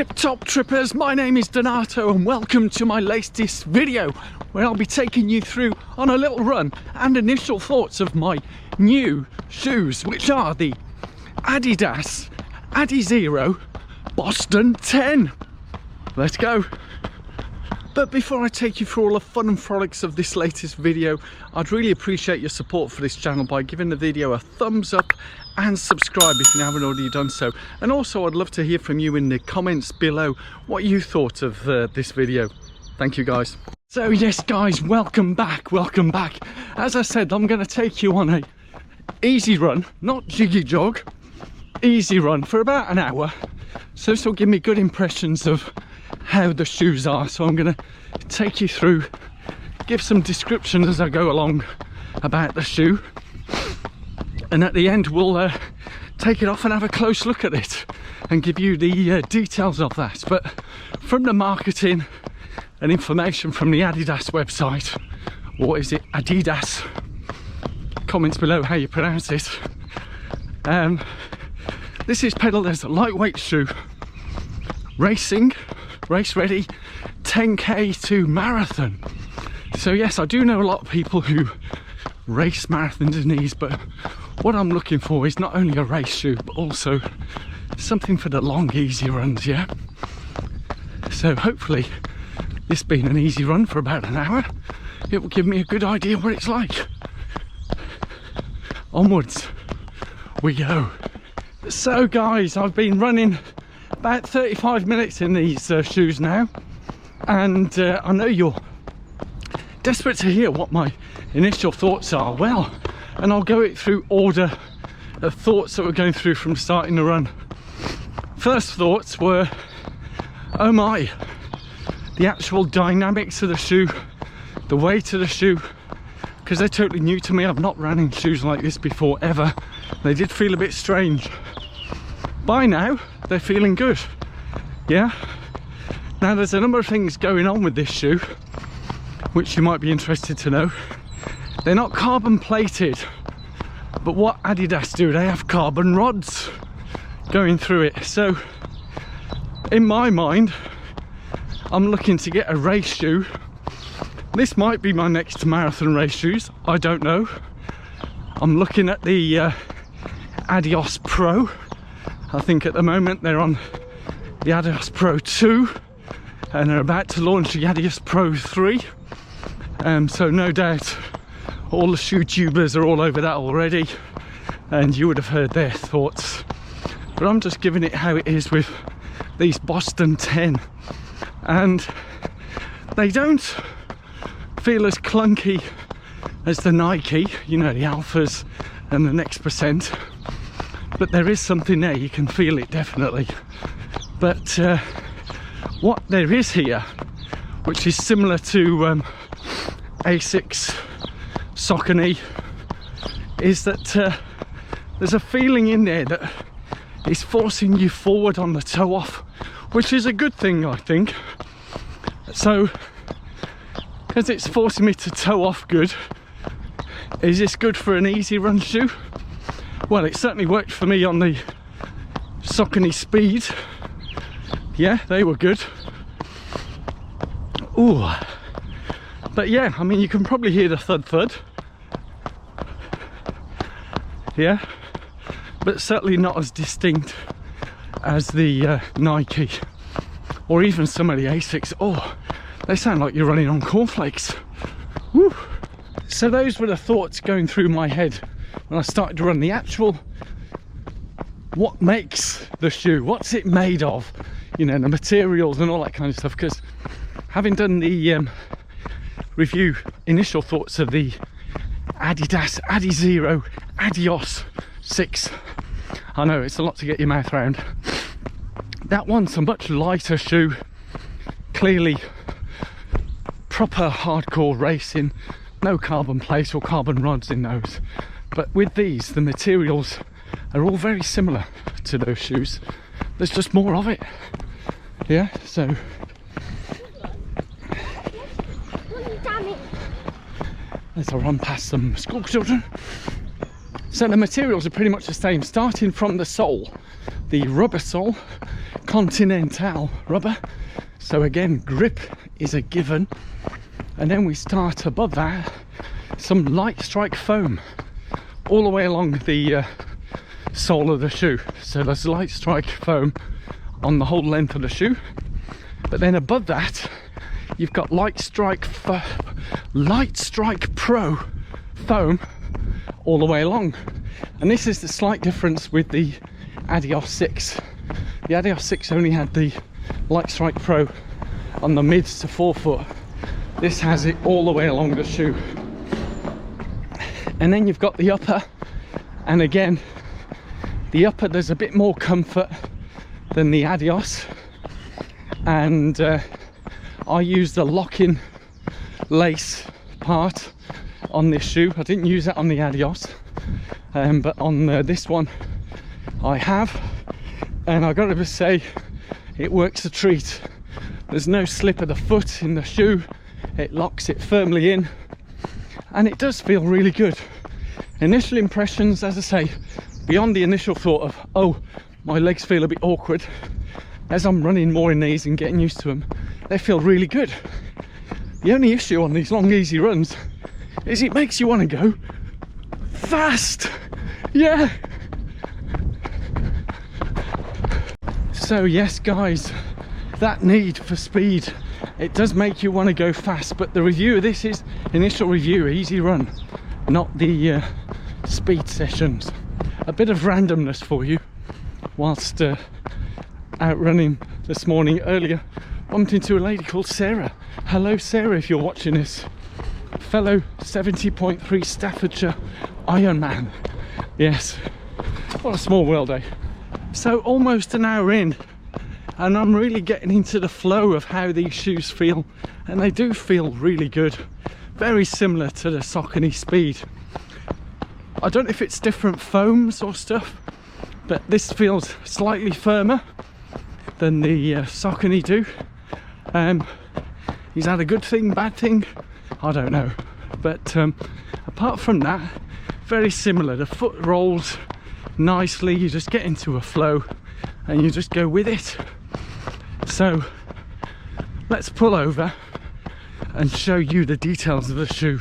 Tip top trippers, my name is Donato and welcome to my latest video where I'll be taking you through on a little run and initial thoughts of my new shoes, which are the Adidas Adizero Boston 10. Let's go. But before I take you through all the fun and frolics of this latest video, I'd really appreciate your support for this channel by giving the video a thumbs up and subscribe if you haven't already done so. And also I'd love to hear from you in the comments below what you thought of this video. Thank you guys. So yes guys, welcome back. As I said, I'm going to take you on a easy run, not jiggy jog, easy run for about an hour. So this will give me good impressions of how the shoes are. So I'm going to take you through, give some descriptions as I go along about the shoe, and at the end we'll take it off and have a close look at it and give you the details of that. But from the marketing and information from the Adidas website, or is it Adidas, comments below how you pronounce it, this is peddled as a lightweight shoe, racing, race ready, 10k to marathon. So yes, I do know a lot of people who race marathons in these, but what I'm looking for is not only a race shoe but also something for the long easy runs. Yeah, so hopefully this being an easy run for about an hour, it will give me a good idea what it's like. Onwards we go. So guys, I've been running about 35 minutes in these shoes now, and I know you're desperate to hear what my initial thoughts are. Well, and I'll go it through order of thoughts that we're going through from starting the run. First thoughts were, oh my, the actual dynamics of the shoe, the weight of the shoe, because they're totally new to me. I've not run in shoes like this before ever. They did feel a bit strange. By now they're feeling good. Yeah, now there's a number of things going on with this shoe which you might be interested to know. They're not carbon plated, but what Adidas do, they have carbon rods going through it. So in my mind, I'm looking to get a race shoe. This might be my next marathon race shoes, I don't know. I'm looking at the Adios Pro. I think at the moment they're on the Adios Pro 2 and they're about to launch the Adios Pro 3. So no doubt all the shoe tubers are all over that already and you would have heard their thoughts. But I'm just giving it how it is with these Boston 10. And they don't feel as clunky as the Nike, you know, the Alphas and the Next Percent. But there is something there, you can feel it definitely. But what there is here, which is similar to Asics, Saucony, is that there's a feeling in there that is forcing you forward on the toe off, which is a good thing, I think. So, because it's forcing me to toe off good, is this good for an easy run shoe? Well, it certainly worked for me on the Saucony Speed. Yeah, they were good. Ooh. But yeah, I mean, you can probably hear the thud thud. Yeah, but certainly not as distinct as the Nike or even some of the Asics. Oh, they sound like you're running on cornflakes. Woo. So those were the thoughts going through my head when I started to run. The actual, what makes the shoe, what's it made of, you know, the materials and all that kind of stuff. Because having done the review, initial thoughts of the Adidas Adizero Adios 6, I know it's a lot to get your mouth around. That one's a much lighter shoe, clearly proper hardcore racing, no carbon plate or carbon rods in those. But with these, the materials are all very similar to those shoes. There's just more of it. Yeah, so as I run past some school children. So the materials are pretty much the same, starting from the sole, the rubber sole, Continental rubber. So again, grip is a given. And then we start above that, some light strike foam all the way along the sole of the shoe. So there's light strike foam on the whole length of the shoe. But then above that, you've got light strike pro foam all the way along. And this is the slight difference with the Adios 6. The Adios 6 only had the light strike pro on the mids to forefoot. This has it all the way along the shoe. And then you've got the upper, and again, the upper, there's a bit more comfort than the Adios. And I used the lock-in lace part on this shoe. I didn't use that on the Adios, but on this one I have, and I gotta say, it works a treat. There's no slip of the foot in the shoe. It locks it firmly in, and it does feel really good. Initial impressions, as I say, beyond the initial thought of, oh, my legs feel a bit awkward, as I'm running more in these and getting used to them, they feel really good. The only issue on these long, easy runs is it makes you want to go fast. Yeah. So yes, guys, that need for speed, it does make you want to go fast. But the review of this is initial review, easy run, not the speed sessions. A bit of randomness for you whilst out running this morning. Earlier, bumped into a lady called Sarah. Hello Sarah, if you're watching this. Fellow 70.3 Staffordshire Ironman. Yes, what a small world, eh? So almost an hour in, and I'm really getting into the flow of how these shoes feel, and they do feel really good. Very similar to the Saucony Speed. I don't know if it's different foams or stuff, but this feels slightly firmer than the Saucony do. Is that a good thing, bad thing? I don't know. But apart from that, very similar. The foot rolls nicely, you just get into a flow and you just go with it. So let's pull over and show you the details of the shoe.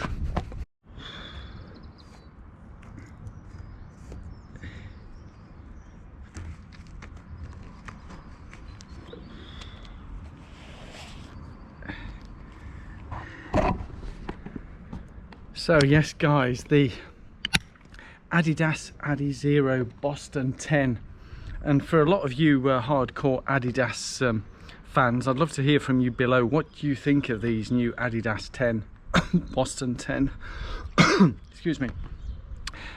So yes guys, the Adidas Adizero Boston 10, and for a lot of you hardcore Adidas fans, I'd love to hear from you below. What do you think of these new Adidas 10 Boston 10? Excuse me,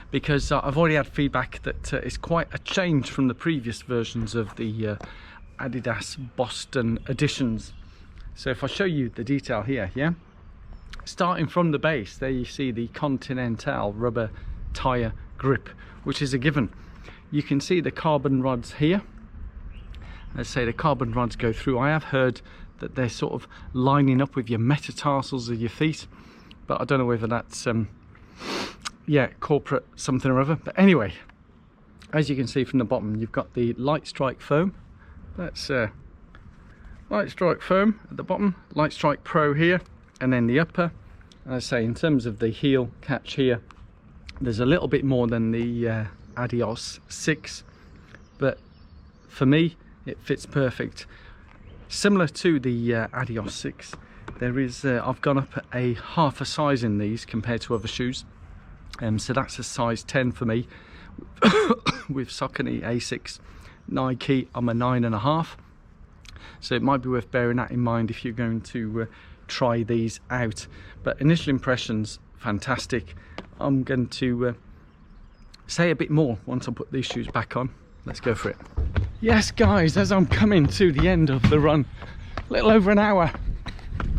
because I've already had feedback that it's quite a change from the previous versions of the Adidas Boston editions. So if I show you the detail here, yeah, starting from the base, there you see the Continental rubber tyre grip, which is a given. You can see the carbon rods here. Let's say the carbon rods go through. I have heard that they're sort of lining up with your metatarsals of your feet, but I don't know whether that's yeah, corporate something or other. But anyway, as you can see from the bottom, you've got the light strike foam. That's light strike foam at the bottom, light strike pro here, and then the upper. As I say, in terms of the heel catch here, there's a little bit more than the Adios 6, but for me it fits perfect. Similar to the Adios 6, there is I've gone up a half a size in these compared to other shoes, so that's a size 10 for me. With Saucony A6 Nike, I'm a 9.5, so it might be worth bearing that in mind if you're going to try these out. But initial impressions, fantastic. I'm going to say a bit more once I put these shoes back on. Let's go for it. Yes guys, as I'm coming to the end of the run, a little over an hour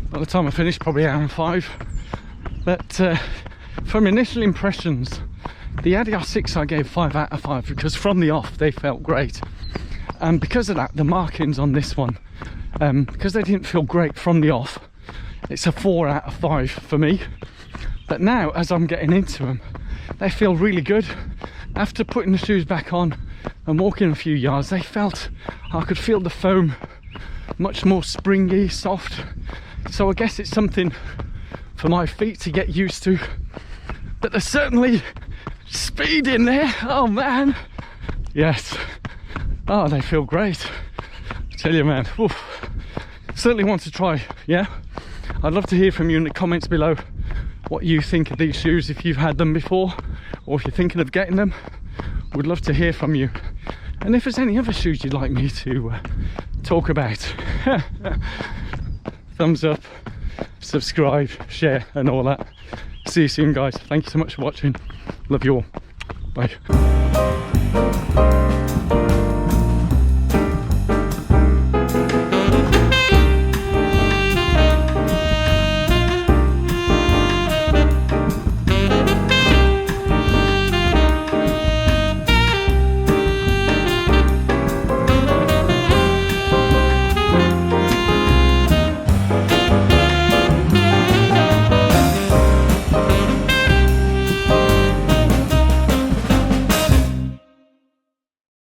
by the time I finish, probably an hour and 5, but from initial impressions, the Adios 6 I gave 5 out of 5 because from the off they felt great, and because of that the markings on this one, because they didn't feel great from the off, it's a 4 out of 5 for me. But now, as I'm getting into them, they feel really good. After putting the shoes back on and walking a few yards, I could feel the foam much more springy, soft. So I guess it's something for my feet to get used to. But there's certainly speed in there. Oh man, yes. Oh, they feel great. I tell you, man. Oof. Certainly want to try. Yeah, I'd love to hear from you in the comments below what you think of these shoes, if you've had them before or if you're thinking of getting them. Would love to hear from you. And if there's any other shoes you'd like me to talk about, thumbs up, subscribe, share and all that. See you soon, guys. Thank you so much for watching. Love you all. Bye.